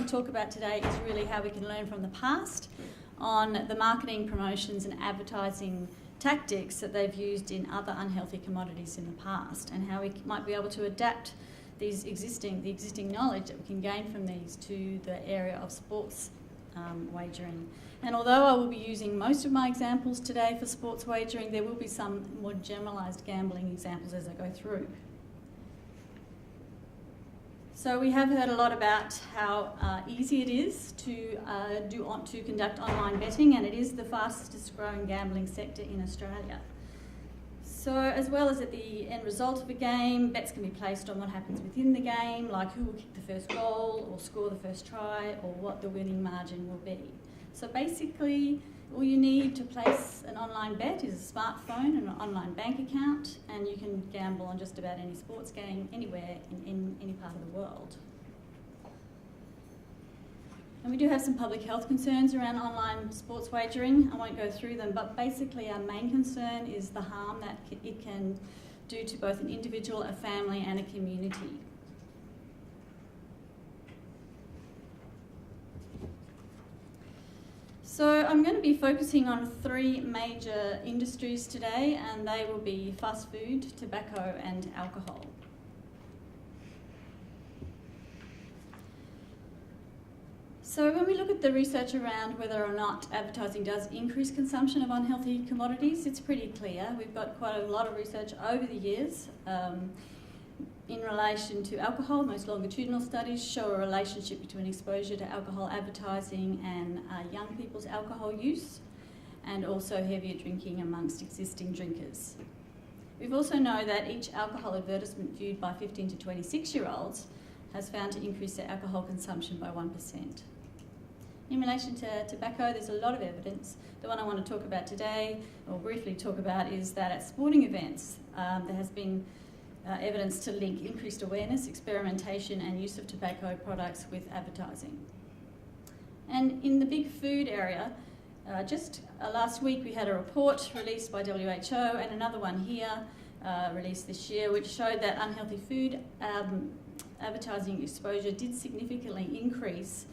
want to talk about today is really how we can learn from the past on the marketing, promotions and advertising tactics that they've used in other unhealthy commodities in the past, and how we might be able to adapt the existing knowledge that we can gain from these to the area of sports wagering. And although I will be using most of my examples today for sports wagering, there will be some more generalised gambling examples as I go through. So we have heard a lot about how easy it is to conduct online betting, and it is the fastest growing gambling sector in Australia. So as well as at the end result of a game, bets can be placed on what happens within the game, like who will kick the first goal or score the first try, or what the winning margin will be. So basically, all you need to place an online bet is a smartphone and an online bank account, and you can gamble on just about any sports game anywhere in any part of the world. And we do have some public health concerns around online sports wagering. I won't go through them, but basically our main concern is the harm that it can do to both an individual, a family and a community. So I'm going to be focusing on three major industries today, and they will be fast food, tobacco and alcohol. So when we look at the research around whether or not advertising does increase consumption of unhealthy commodities, it's pretty clear. We've got quite a lot of research over the years in relation to alcohol. Most longitudinal studies show a relationship between exposure to alcohol advertising and young people's alcohol use, and also heavier drinking amongst existing drinkers. We've also know that each alcohol advertisement viewed by 15 to 26-year-olds has found to increase their alcohol consumption by 1%. In relation to tobacco, there's a lot of evidence. The one I want to talk about today, or briefly talk about, is that at sporting events there has been evidence to link increased awareness, experimentation and use of tobacco products with advertising. And in the big food area, just last week we had a report released by WHO and another one here released this year, which showed that unhealthy food advertising exposure did significantly increase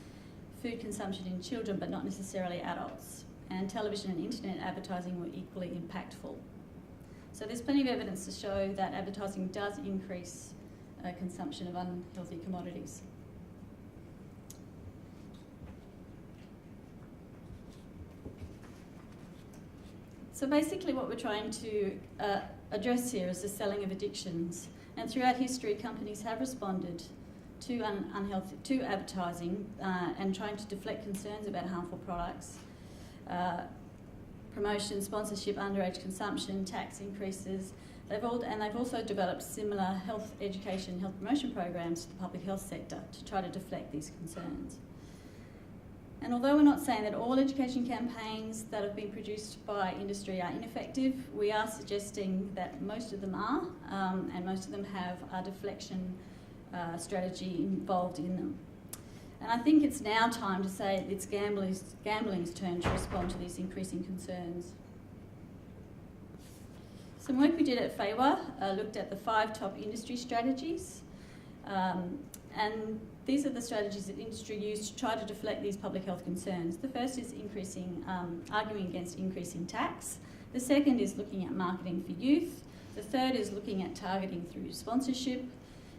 food consumption in children, but not necessarily adults. And television and internet advertising were equally impactful. So there's plenty of evidence to show that advertising does increase consumption of unhealthy commodities. So basically what we're trying to address here is the selling of addictions. And throughout history, companies have responded to advertising and trying to deflect concerns about harmful products. Promotion, sponsorship, underage consumption, tax increases. They've also developed similar health education, health promotion programs to the public health sector to try to deflect these concerns. And although we're not saying that all education campaigns that have been produced by industry are ineffective, we are suggesting that most of them are, and most of them have a deflection strategy involved in them. And I think it's now time to say it's gambling's turn to respond to these increasing concerns. Some work we did at FAWA looked at the 5 top industry strategies, and these are the strategies that industry used to try to deflect these public health concerns. The first is arguing against increasing tax. The second is looking at marketing for youth. The third is looking at targeting through sponsorship.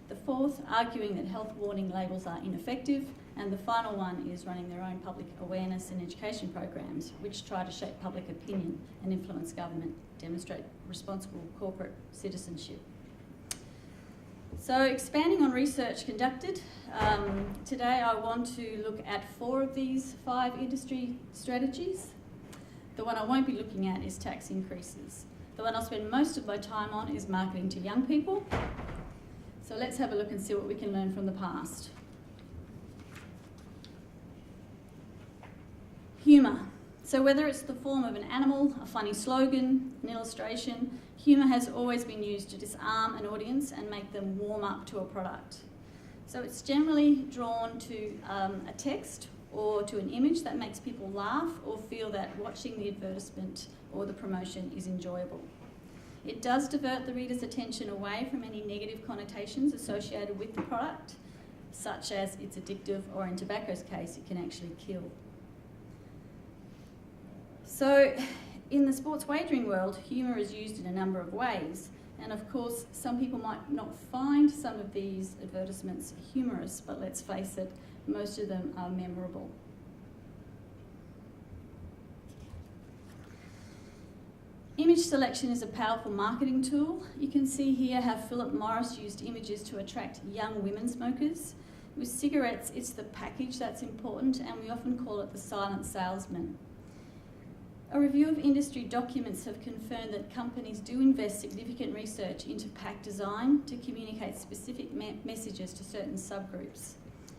The fourth, arguing that health warning labels are ineffective. And the final one is running their own public awareness and education programs, which try to shape public opinion and influence government, demonstrate responsible corporate citizenship. So expanding on research conducted, today I want to look at 4 of these 5 industry strategies. The one I won't be looking at is tax increases. The one I'll spend most of my time on is marketing to young people. So let's have a look and see what we can learn from the past. Humour. So whether it's the form of an animal, a funny slogan, an illustration, humour has always been used to disarm an audience and make them warm up to a product. So it's generally drawn to a text or to an image that makes people laugh or feel that watching the advertisement or the promotion is enjoyable. It does divert the reader's attention away from any negative connotations associated with the product, such as it's addictive, or in tobacco's case, it can actually kill. So in the sports wagering world, humour is used in a number of ways. And of course, some people might not find some of these advertisements humorous, but let's face it, most of them are memorable. Image selection is a powerful marketing tool. You can see here how Philip Morris used images to attract young women smokers. With cigarettes, it's the package that's important, and we often call it the silent salesman. A review of industry documents have confirmed that companies do invest significant research into pack design to communicate specific messages to certain subgroups,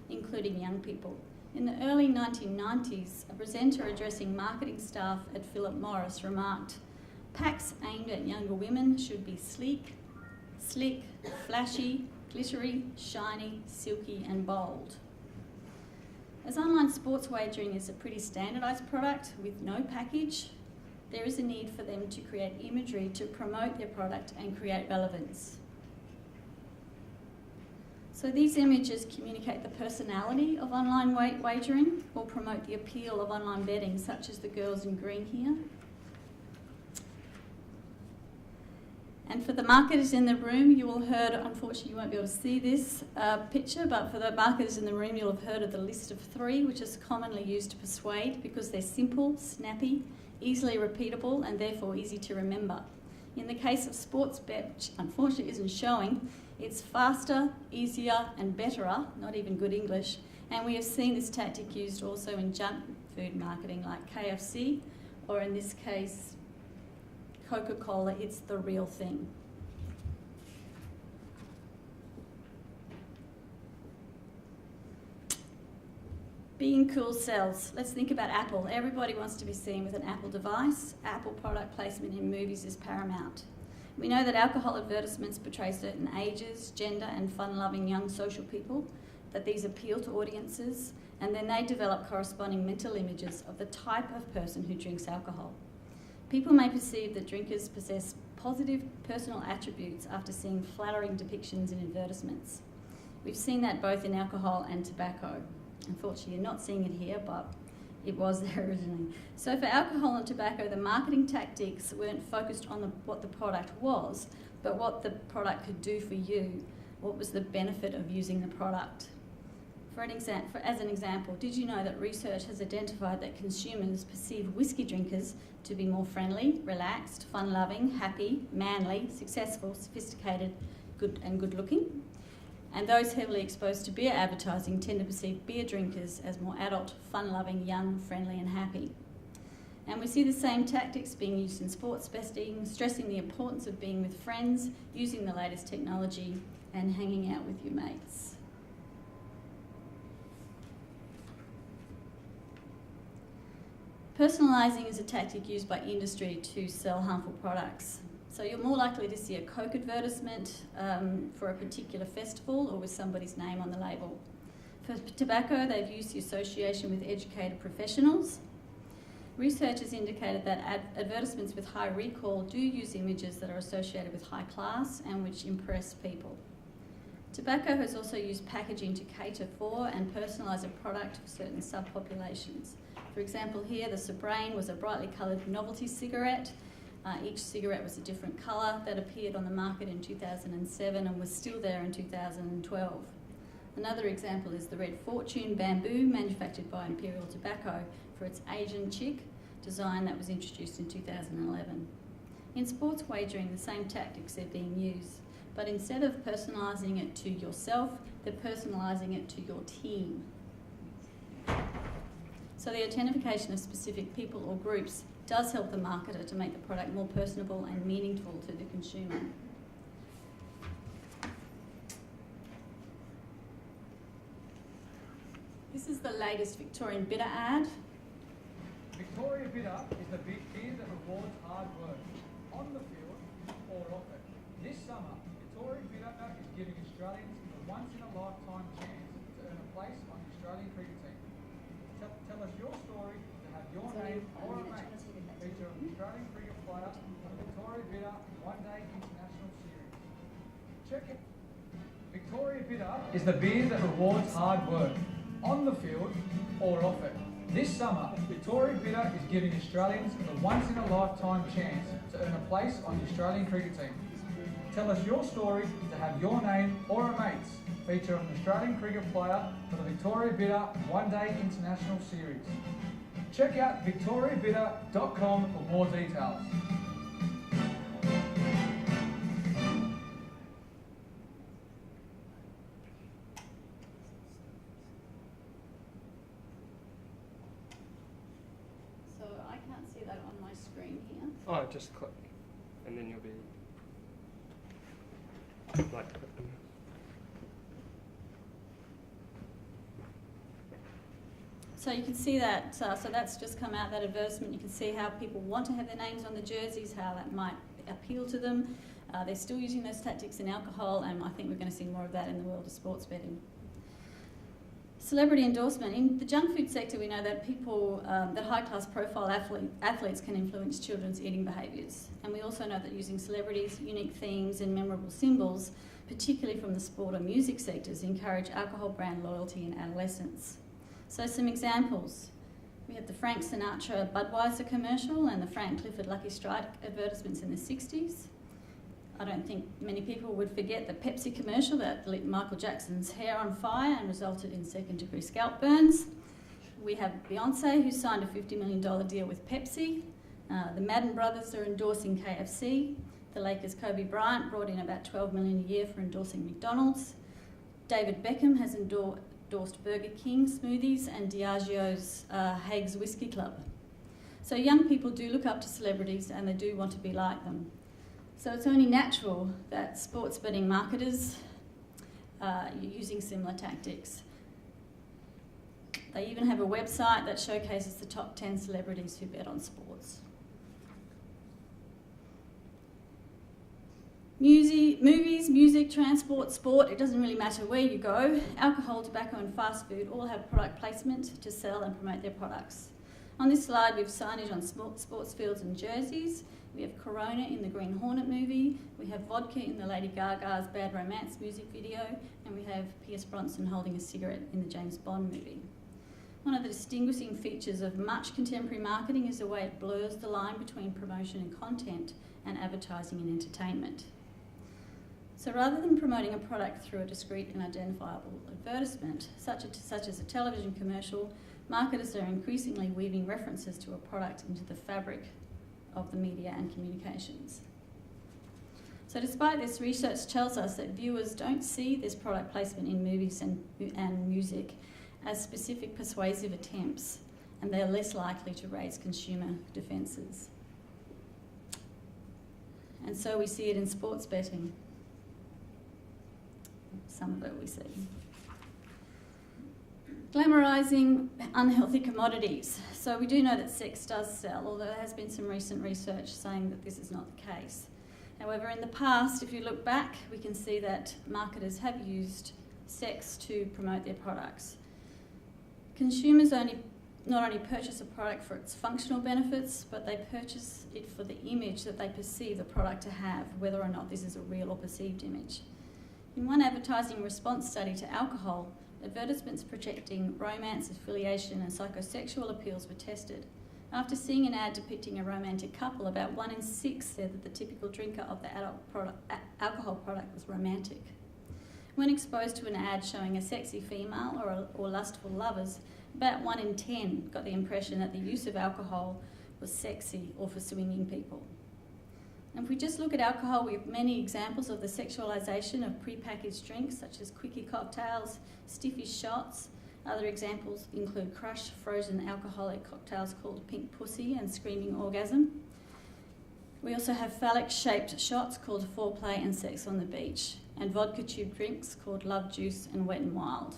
including young people. In the early 1990s, a presenter addressing marketing staff at Philip Morris remarked, "Packs aimed at younger women should be sleek, slick, flashy, glittery, shiny, silky and bold." As online sports wagering is a pretty standardised product with no package, there is a need for them to create imagery to promote their product and create relevance. So these images communicate the personality of online wagering or promote the appeal of online betting, such as the girls in green here. And for the marketers in the room, you will have heard, unfortunately you won't be able to see this picture, but for the marketers in the room, you'll have heard of the list of 3, which is commonly used to persuade because they're simple, snappy, easily repeatable, and therefore easy to remember. In the case of Sportsbet, which unfortunately isn't showing, it's faster, easier, and betterer, not even good English, and we have seen this tactic used also in junk food marketing like KFC, or in this case, Coca-Cola, it's the real thing. Being cool sells. Let's think about Apple. Everybody wants to be seen with an Apple device. Apple product placement in movies is paramount. We know that alcohol advertisements portray certain ages, gender and fun-loving young social people, that these appeal to audiences, and then they develop corresponding mental images of the type of person who drinks alcohol. People may perceive that drinkers possess positive personal attributes after seeing flattering depictions in advertisements. We've seen that both in alcohol and tobacco. Unfortunately, you're not seeing it here, but it was there originally. So for alcohol and tobacco, the marketing tactics weren't focused on what the product was, but what the product could do for you. What was the benefit of using the product? As an example, did you know that research has identified that consumers perceive whiskey drinkers to be more friendly, relaxed, fun-loving, happy, manly, successful, sophisticated, good-looking? And those heavily exposed to beer advertising tend to perceive beer drinkers as more adult, fun-loving, young, friendly and happy. And we see the same tactics being used in sports betting, stressing the importance of being with friends, using the latest technology and hanging out with your mates. Personalising is a tactic used by industry to sell harmful products. So you're more likely to see a Coke advertisement for a particular festival or with somebody's name on the label. For tobacco, they've used the association with educated professionals. Research has indicated that advertisements with high recall do use images that are associated with high class and which impress people. Tobacco has also used packaging to cater for and personalise a product for certain subpopulations. For example, here the Sobrain was a brightly coloured novelty cigarette. Each cigarette was a different colour that appeared on the market in 2007 and was still there in 2012. Another example is the Red Fortune Bamboo, manufactured by Imperial Tobacco for its Asian chic design that was introduced in 2011. In sports wagering, the same tactics are being used, but instead of personalising it to yourself, they're personalising it to your team. So the identification of specific people or groups does help the marketer to make the product more personable and meaningful to the consumer. This is the latest Victorian Bitter ad. Victoria Bitter is the big beer that rewards hard work, on the field or off it. This summer, Victoria Bitter is giving Australians a once-in-a-lifetime chance to earn a place on the Australian cricket team. Tell us your story to have your name or a mate feature an Australian cricket player on the Victoria Bitter One Day International Series. Check it. Victoria Bitter is the beer that rewards hard work, on the field or off it. This summer, Victoria Bitter is giving Australians a once-in-a-lifetime chance to earn a place on the Australian cricket team. Tell us your story to have your name or a mate's feature an Australian cricket player for the Victoria Bitter One Day International Series. Check out victoriabitter.com for more details. So I can't see that on my screen here. Oh, just click, and then you'll be like. So you can see that, so that's just come out, that advertisement. You can see how people want to have their names on the jerseys, how that might appeal to them. They're still using those tactics in alcohol, and I think we're going to see more of that in the world of sports betting. Celebrity endorsement. In the junk food sector, we know that people, that high-class profile athletes can influence children's eating behaviours. And we also know that using celebrities, unique themes and memorable symbols, particularly from the sport or music sectors, encourage alcohol brand loyalty in adolescents. So some examples. We have the Frank Sinatra Budweiser commercial and the Frank Clifford Lucky Strike advertisements in the 60s. I don't think many people would forget the Pepsi commercial that lit Michael Jackson's hair on fire and resulted in second-degree scalp burns. We have Beyonce, who signed a $50 million deal with Pepsi. The Madden brothers are endorsing KFC. The Lakers' Kobe Bryant brought in about $12 million a year for endorsing McDonald's. David Beckham has endorsed Burger King smoothies and Diageo's Haig's Whiskey Club. So young people do look up to celebrities and they do want to be like them. So it's only natural that sports betting marketers are using similar tactics. They even have a website that showcases the top 10 celebrities who bet on sports. Movies, music, transport, sport, it doesn't really matter where you go. Alcohol, tobacco and fast food all have product placement to sell and promote their products. On this slide we have signage on sports fields and jerseys. We have Corona in the Green Hornet movie. We have vodka in the Lady Gaga's Bad Romance music video. And we have Pierce Brosnan holding a cigarette in the James Bond movie. One of the distinguishing features of much contemporary marketing is the way it blurs the line between promotion and content and advertising and entertainment. So rather than promoting a product through a discrete and identifiable advertisement, such as a television commercial, marketers are increasingly weaving references to a product into the fabric of the media and communications. So despite this, research tells us that viewers don't see this product placement in movies and music as specific persuasive attempts, and they're less likely to raise consumer defences. And so we see it in sports betting. Some of it we see. Glamorising unhealthy commodities. So we do know that sex does sell, although there has been some recent research saying that this is not the case. However, in the past, if you look back, we can see that marketers have used sex to promote their products. Consumers not only purchase a product for its functional benefits, but they purchase it for the image that they perceive the product to have, whether or not this is a real or perceived image. In one advertising response study to alcohol, advertisements projecting romance, affiliation and psychosexual appeals were tested. After seeing an ad depicting a romantic couple, about 1 in 6 said that the typical drinker of the alcohol product was romantic. When exposed to an ad showing a sexy female or lustful lovers, about 1 in 10 got the impression that the use of alcohol was sexy or for swinging people. And if we just look at alcohol, we have many examples of the sexualisation of prepackaged drinks such as quickie cocktails, stiffy shots. Other examples include crushed frozen alcoholic cocktails called Pink Pussy and Screaming Orgasm. We also have phallic-shaped shots called Foreplay and Sex on the Beach, and vodka tube drinks called Love Juice and Wet and Wild.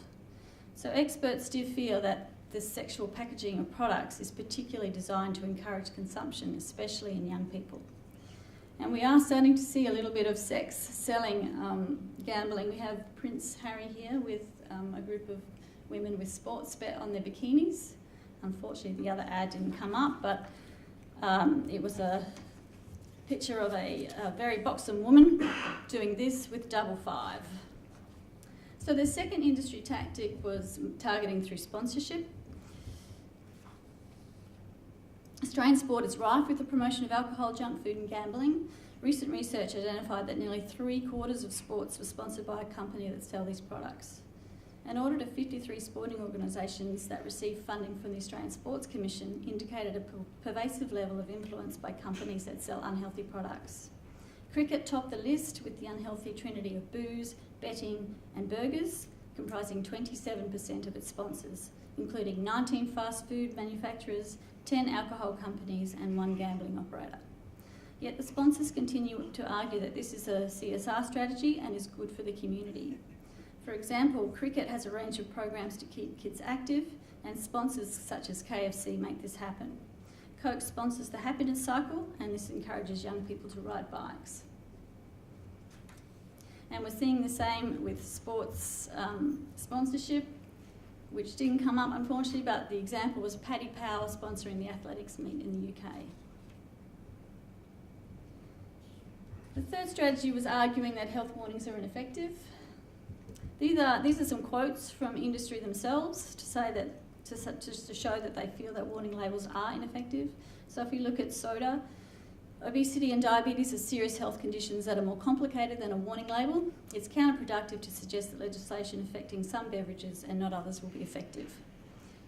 So experts do feel that this sexual packaging of products is particularly designed to encourage consumption, especially in young people. And we are starting to see a little bit of sex selling gambling. We have Prince Harry here with a group of women with sports bet on their bikinis. Unfortunately, the other ad didn't come up, but it was a picture of a very buxom woman doing this with double five. So the second industry tactic was targeting through sponsorship. Australian sport is rife with the promotion of alcohol, junk food and gambling. Recent research identified that nearly 3/4 of sports were sponsored by a company that sells these products. An audit of 53 sporting organisations that receive funding from the Australian Sports Commission indicated a pervasive level of influence by companies that sell unhealthy products. Cricket topped the list with the unhealthy trinity of booze, betting and burgers, comprising 27% of its sponsors, including 19 fast food manufacturers, 10 alcohol companies and 1 gambling operator. Yet the sponsors continue to argue that this is a CSR strategy and is good for the community. For example, cricket has a range of programs to keep kids active, and sponsors such as KFC make this happen. Coke sponsors the Happiness Cycle, and this encourages young people to ride bikes. And we're seeing the same with sports sponsorship, which didn't come up unfortunately, but the example was Paddy Power sponsoring the athletics meet in the UK. The third strategy was arguing that health warnings are ineffective. These are some quotes from industry themselves to say that to show that they feel that warning labels are ineffective. So if you look at soda, obesity and diabetes are serious health conditions that are more complicated than a warning label. It's counterproductive to suggest that legislation affecting some beverages and not others will be effective.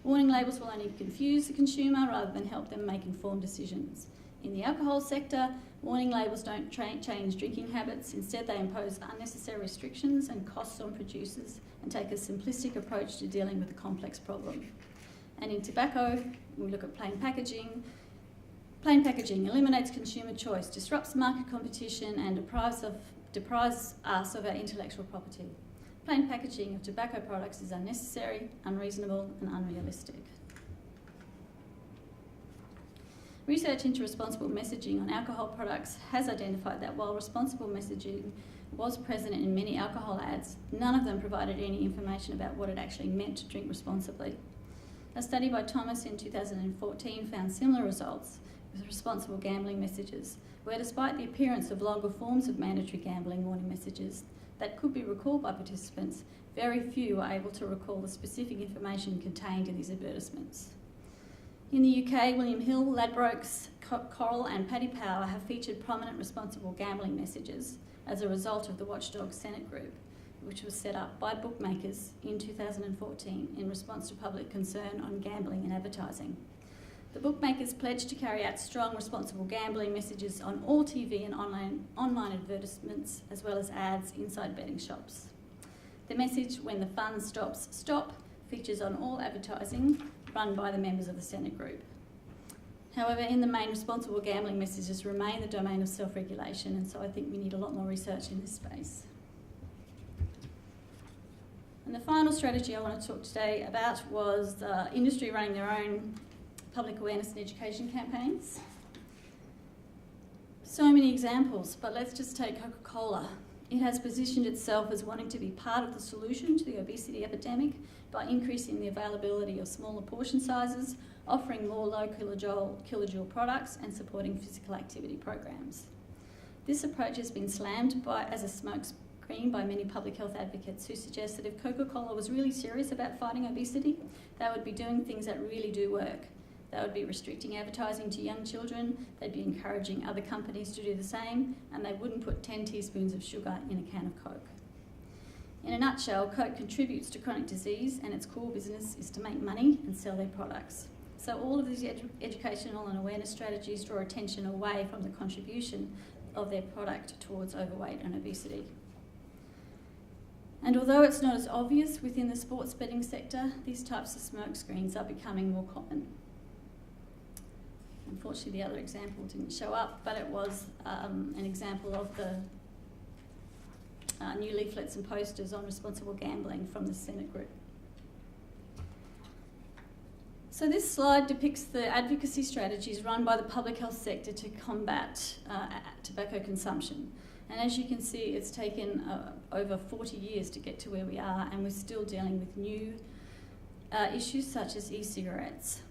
Warning labels will only confuse the consumer rather than help them make informed decisions. In the alcohol sector, warning labels don't change drinking habits. Instead, they impose unnecessary restrictions and costs on producers and take a simplistic approach to dealing with a complex problem. And in tobacco, we look at plain packaging. Plain packaging eliminates consumer choice, disrupts market competition and deprives us of our intellectual property. Plain packaging of tobacco products is unnecessary, unreasonable and unrealistic. Research into responsible messaging on alcohol products has identified that while responsible messaging was present in many alcohol ads, none of them provided any information about what it actually meant to drink responsibly. A study by Thomas in 2014 found similar results with responsible gambling messages, where despite the appearance of longer forms of mandatory gambling warning messages that could be recalled by participants, very few were able to recall the specific information contained in these advertisements. In the UK, William Hill, Ladbrokes, Coral and Paddy Power have featured prominent responsible gambling messages as a result of the Watchdog Senate Group, which was set up by bookmakers in 2014 in response to public concern on gambling and advertising. The bookmakers pledged to carry out strong responsible gambling messages on all TV and online advertisements, as well as ads inside betting shops. The message, "When the fun stops, stop," features on all advertising run by the members of the Senate Group. However, in the main, responsible gambling messages remain the domain of self-regulation, and so I think we need a lot more research in this space. And the final strategy I want to talk today about was the industry running their own public awareness and education campaigns. So many examples, but let's just take Coca-Cola. It has positioned itself as wanting to be part of the solution to the obesity epidemic by increasing the availability of smaller portion sizes, offering more low kilojoule products and supporting physical activity programs. This approach has been slammed as a smokescreen by many public health advocates who suggest that if Coca-Cola was really serious about fighting obesity, they would be doing things that really do work. They would be restricting advertising to young children, they'd be encouraging other companies to do the same, and they wouldn't put 10 teaspoons of sugar in a can of Coke. In a nutshell, Coke contributes to chronic disease and its core business is to make money and sell their products. So all of these educational and awareness strategies draw attention away from the contribution of their product towards overweight and obesity. And although it's not as obvious within the sports betting sector, these types of smokescreens are becoming more common. Unfortunately, the other example didn't show up, but it was an example of the new leaflets and posters on responsible gambling from the Senate Group. So this slide depicts the advocacy strategies run by the public health sector to combat tobacco consumption. And as you can see, it's taken over 40 years to get to where we are, and we're still dealing with new issues such as e-cigarettes.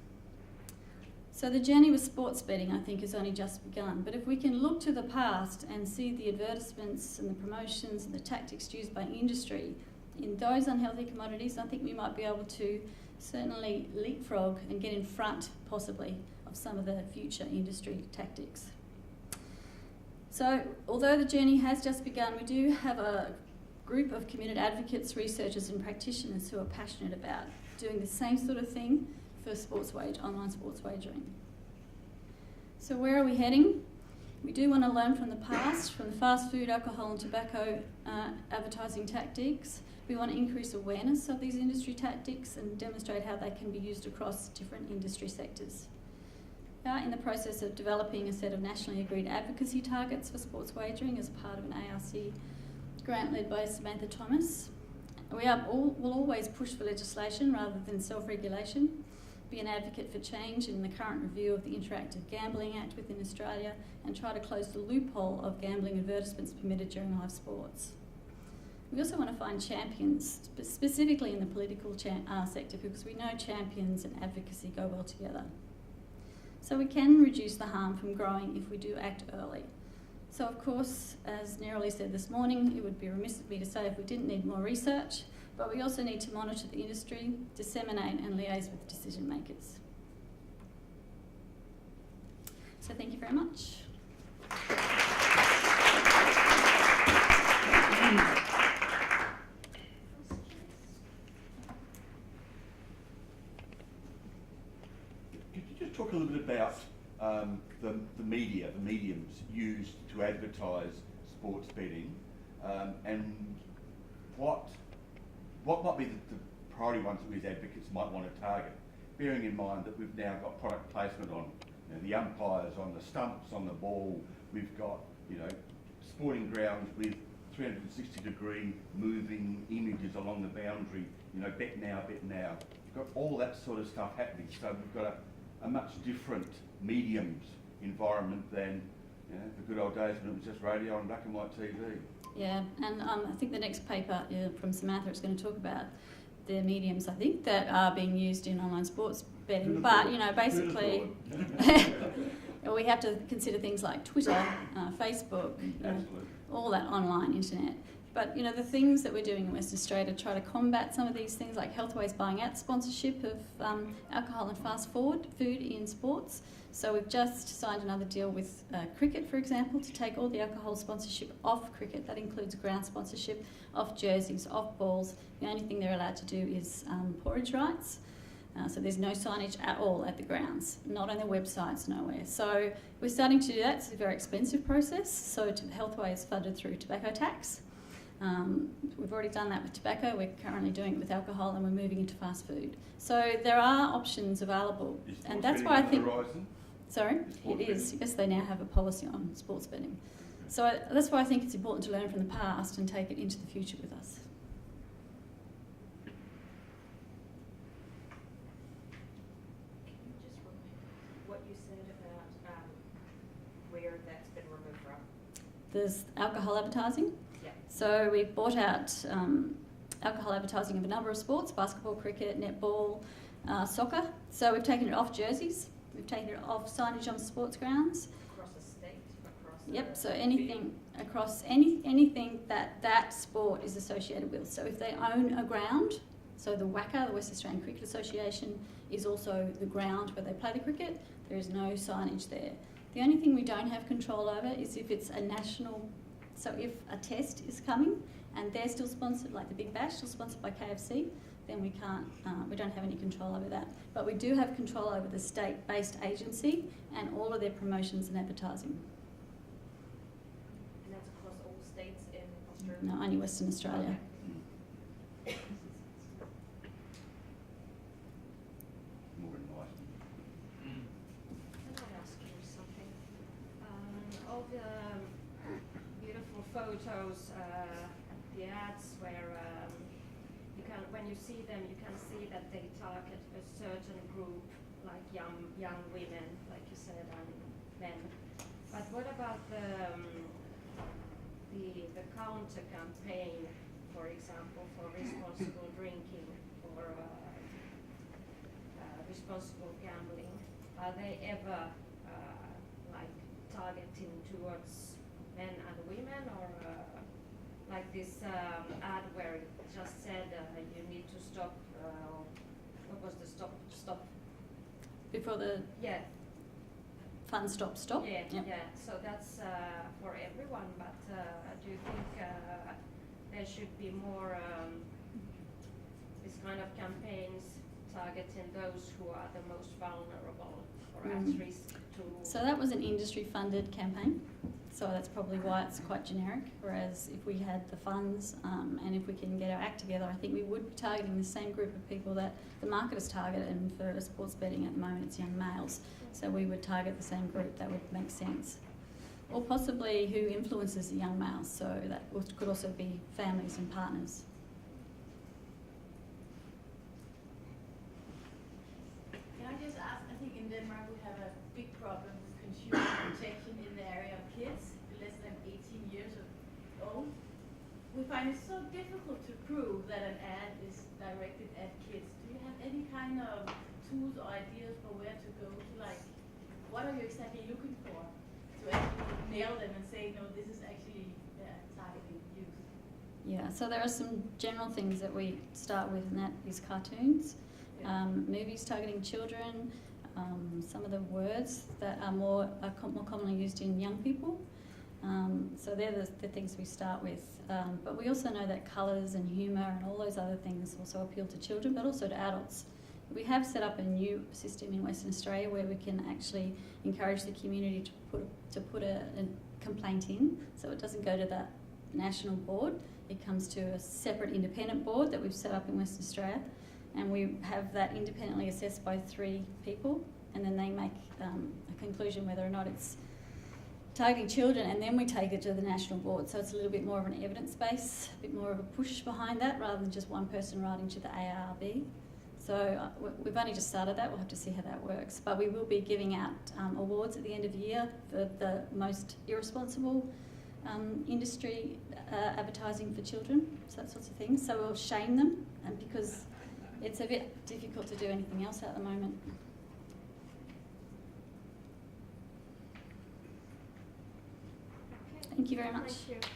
So the journey with sports betting, I think, has only just begun. But if we can look to the past and see the advertisements and the promotions and the tactics used by industry in those unhealthy commodities, I think we might be able to certainly leapfrog and get in front, possibly, of some of the future industry tactics. So, although the journey has just begun, we do have a group of committed advocates, researchers and practitioners who are passionate about doing the same sort of thing for online sports wagering. So where are we heading? We do want to learn from the past, from the fast food, alcohol and tobacco advertising tactics. We want to increase awareness of these industry tactics and demonstrate how they can be used across different industry sectors. We are in the process of developing a set of nationally agreed advocacy targets for sports wagering as part of an ARC grant led by Samantha Thomas. Will always push for legislation rather than self-regulation, be an advocate for change in the current review of the Interactive Gambling Act within Australia, and try to close the loophole of gambling advertisements permitted during live sports. We also want to find champions, specifically in the political sector, because we know champions and advocacy go well together. So we can reduce the harm from growing if we do act early. So of course, as Neroli said this morning, it would be remiss of me to say if we didn't need more research, but we also need to monitor the industry, disseminate and liaise with decision makers. So thank you very much. Could you just talk a little bit about the mediums used to advertise sports betting, and what might be the priority ones that we as advocates might want to target, bearing in mind that we've now got product placement on the umpires, on the stumps, on the ball. We've got sporting grounds with 360-degree moving images along the boundary. Bet now, bet now. We've got all that sort of stuff happening. So we've got a much different mediums environment than the good old days when it was just radio and black and white TV. Yeah, and I think the next paper from Samantha is going to talk about the mediums, I think, that are being used in online sports betting. But, basically, we have to consider things like Twitter, Facebook, all that online internet. But, the things that we're doing in Western Australia to try to combat some of these things, like Healthways buying out sponsorship of alcohol and fast food in sports. So we've just signed another deal with cricket, for example, to take all the alcohol sponsorship off cricket. That includes ground sponsorship, off jerseys, off balls. The only thing they're allowed to do is porridge rights. So there's no signage at all at the grounds, not on their websites, nowhere. So we're starting to do that. It's a very expensive process. So Healthway is funded through tobacco tax. We've already done that with tobacco. We're currently doing it with alcohol, and we're moving into fast food. So there are options available, and that's why I think. Sorry, it is. Yes, they now have a policy on sports betting. So that's why I think it's important to learn from the past and take it into the future with us. Can you just repeat what you said about where that's been removed from? There's alcohol advertising. Yeah. So we've bought out alcohol advertising of a number of sports: basketball, cricket, netball, soccer. So we've taken it off jerseys. We've taken it off signage on sports grounds. Across the state? Yep, so anything across anything that sport is associated with. So if they own a ground, so the WACA, the West Australian Cricket Association, is also the ground where they play the cricket, there is no signage there. The only thing we don't have control over is if it's a national, so if a test is coming and they're still sponsored, like the Big Bash, still sponsored by KFC, then we can't, we don't have any control over that. But we do have control over the state-based agency and all of their promotions and advertising. And that's across all states in Australia? No, only Western Australia. Okay. More enlightened. Can I ask you something? All the beautiful photos, the ads where when you see them, you can see that they target a certain group, like young women, like you said, and men. But what about the counter campaign, for example, for responsible drinking or responsible gambling? Are they ever targeting towards men and women, or like this ad where it just said you need to stop. What was the stop? Before the Yeah. fun stop. Yeah, Yep. yeah. So that's for everyone, but do you think there should be more this kind of campaigns targeting those who are the most vulnerable or at risk to? So that was an industry-funded campaign, so that's probably why it's quite generic. Whereas if we had the funds and if we can get our act together, I think we would be targeting the same group of people that the marketers target, and for sports betting at the moment it's young males. So we would target the same group, that would make sense. Or possibly who influences the young males, so that could also be families and partners. Can I just ask, I think in Denmark we have a big problem with consumer protection in the area of kids less than 18 years old. We find it so difficult to prove that an ad is directed at kids. Do you have any kind of tools or ideas for where to go to, like, what are you exactly looking for to actually nail them and say, no, this is actually targeting youth? Yeah, so there are some general things that we start with, and that is cartoons, movies targeting children, some of the words that are more commonly used in young people. So they're the things we start with. But we also know that colours and humour and all those other things also appeal to children, but also to adults. We have set up a new system in Western Australia where we can actually encourage the community to put a complaint in, so it doesn't go to the national board. It comes to a separate independent board that we've set up in Western Australia, and we have that independently assessed by 3 people, and then they make a conclusion whether or not it's targeting children, and then we take it to the national board. So it's a little bit more of an evidence base, a bit more of a push behind that, rather than just one person writing to the ARB. So we've only just started that. We'll have to see how that works. But we will be giving out awards at the end of the year for the most irresponsible industry advertising for children, so that sorts of things. So we'll shame them, and because it's a bit difficult to do anything else at the moment. Okay. Thank you very much. Thank you.